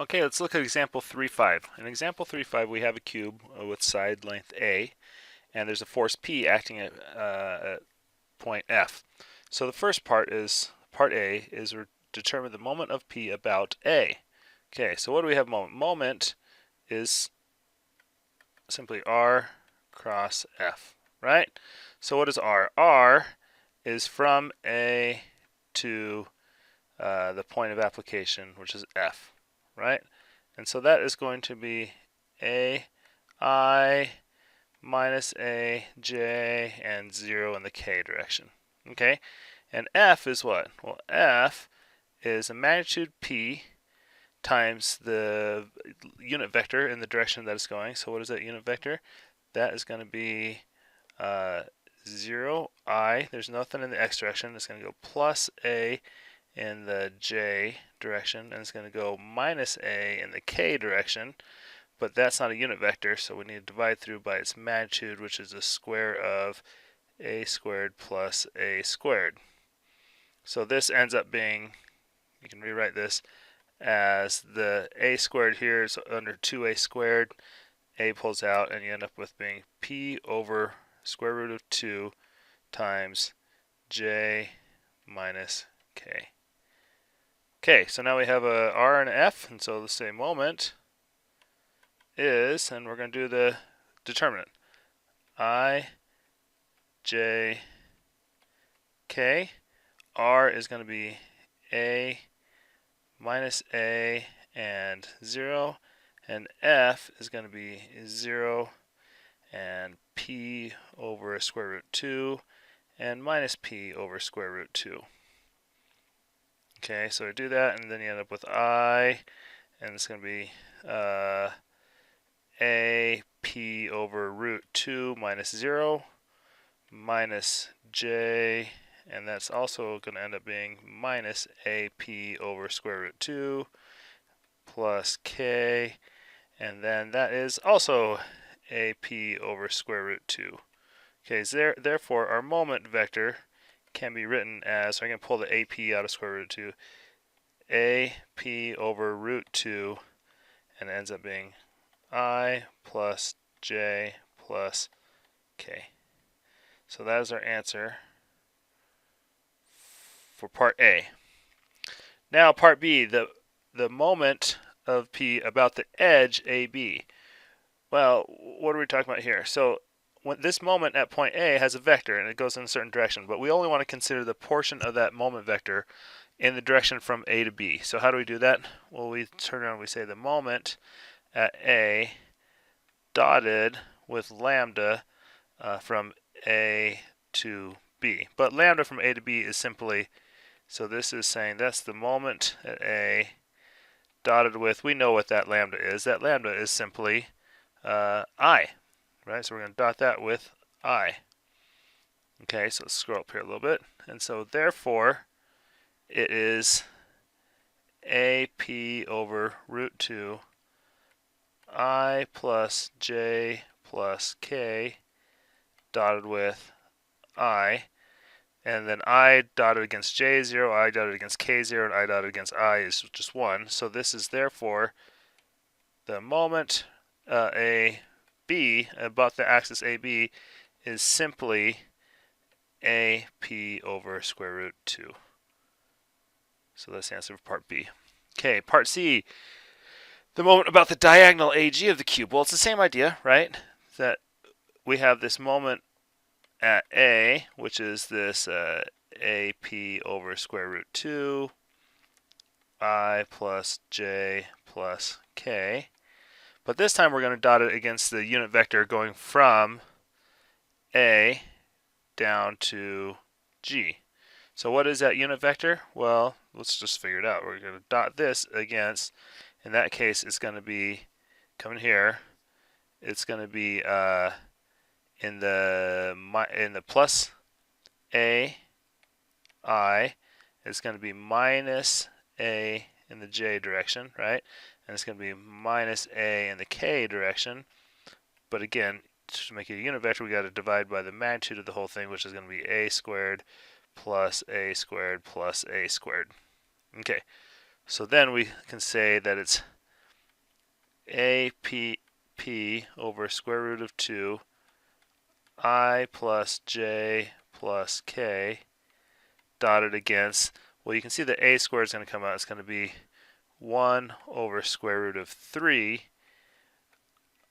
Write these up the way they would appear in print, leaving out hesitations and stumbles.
Okay, let's look at example 3.5. In example 3.5, we have a cube with side length A, and there's a force P acting at point F. So the first part A is determine the moment of P about A. Okay, so what do we have moment? Moment is simply R cross F, right? So what is R? R is from A to the point of application, which is F, right? And so that is going to be A I minus A J and 0 in the K direction. Okay? And F is what? Well, F is a magnitude P times the unit vector in the direction that it's going. So what is that unit vector? That is going to be uh, 0 I. There's nothing in the x direction. It's going to go plus A in the j direction, and it's going to go minus a in the k direction, but that's not a unit vector, so we need to divide through by its magnitude, which is the square of a squared plus a squared. So this ends up being, you can rewrite this as the a squared here is under 2a squared, a pulls out, and you end up with being p over square root of 2 times j minus k. Okay, so now we have a R and an F, and so the same moment is, and we're going to do the determinant. I, J, K. R is going to be A minus A and 0, and F is going to be 0 and P over square root 2 and minus P over square root 2. Okay, so we do that, and then you end up with I, and it's going to be A P over root 2 minus 0 minus J, and that's also going to end up being minus AP over square root 2 plus K, and then that is also AP over square root 2. Okay, so therefore our moment vector can be written as, so I'm going to pull the AP out of square root 2, AP over root 2, and it ends up being I plus J plus K. So that is our answer for part A. Now part B, the moment of P about the edge AB. Well, what are we talking about here? So when this moment at point A has a vector and it goes in a certain direction, but we only want to consider the portion of that moment vector in the direction from A to B. So how do we do that? Well, we turn around and we say the moment at A dotted with lambda from A to B. But lambda from A to B is simply, so this is saying that's the moment at A dotted with, we know what that lambda is. That lambda is simply I, right? So we're going to dot that with I. Okay, so let's scroll up here a little bit. And so therefore, it is AP over root 2 I plus J plus K dotted with I, and then I dotted against J is 0, I dotted against K 0, and I dotted against I is just 1. So this is therefore the moment AB about the axis AB is simply AP over square root 2. So that's the answer for part B. Okay, part C, the moment about the diagonal AG of the cube. Well, it's the same idea, right? That we have this moment at A, which is this AP over square root 2, I plus J plus K. But this time we're going to dot it against the unit vector going from A down to G. So what is that unit vector? Well, let's just figure it out. We're going to dot this against, in that case, it's going to be coming here. It's going to be in the plus A I. It's going to be minus A in the J direction, right? And it's going to be minus A in the K direction. But again, to make it a unit vector, we got to divide by the magnitude of the whole thing, which is going to be A squared plus A squared plus A squared. Okay, so then we can say that it's AP over square root of 2 I plus j plus k dotted against, well, you can see the a squared is going to come out. It's going to be 1 over square root of 3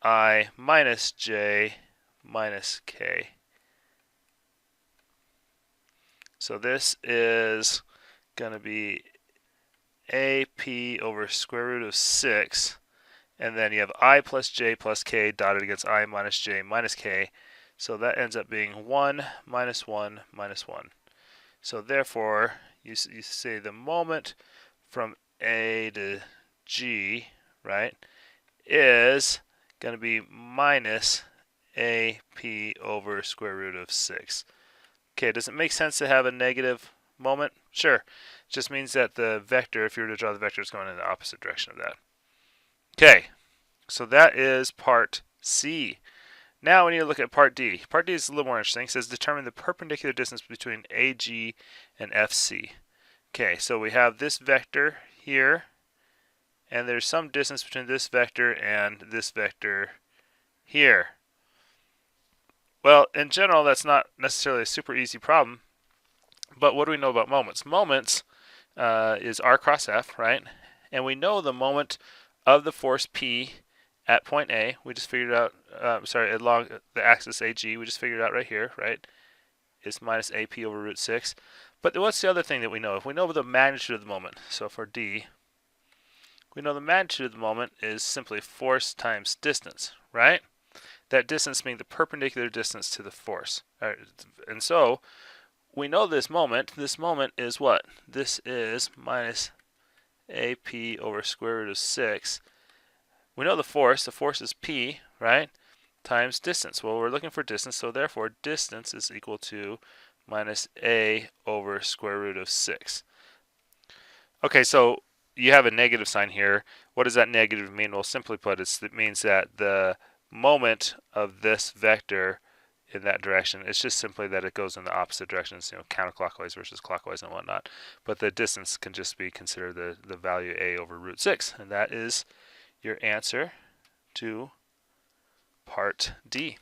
I minus j minus k. So this is going to be AP over square root of 6, and then you have I plus j plus k dotted against I minus j minus k. So that ends up being 1 minus 1 minus 1. So therefore, you say the moment from A to G, right, is going to be minus AP over square root of 6. Okay, does it make sense to have a negative moment? Sure. It just means that the vector, if you were to draw the vector, is going in the opposite direction of that. Okay, so that is part C. Now we need to look at part D. Part D is a little more interesting. It says determine the perpendicular distance between AG and FC. Okay, so we have this vector here, and there's some distance between this vector and this vector here. Well, in general, that's not necessarily a super easy problem, but what do we know about moments? Moments is r cross f, right? And we know the moment of the force P at point A, we just figured out, along the axis AG, we just figured out right here, right? Is minus AP over root 6. But what's the other thing that we know? If we know the magnitude of the moment, so for D, we know the magnitude of the moment is simply force times distance, right? That distance being the perpendicular distance to the force. And so, we know this moment is what? This is minus AP over square root of 6. We know the force is P, right? Times distance. Well, we're looking for distance, so therefore distance is equal to minus A over square root of 6. Okay, so you have a negative sign here. What does that negative mean? Well, simply put, it means that the moment of this vector in that direction, it's just simply that it goes in the opposite directions, counterclockwise versus clockwise and whatnot. But the distance can just be considered the value A over root 6. And that is your answer to part D.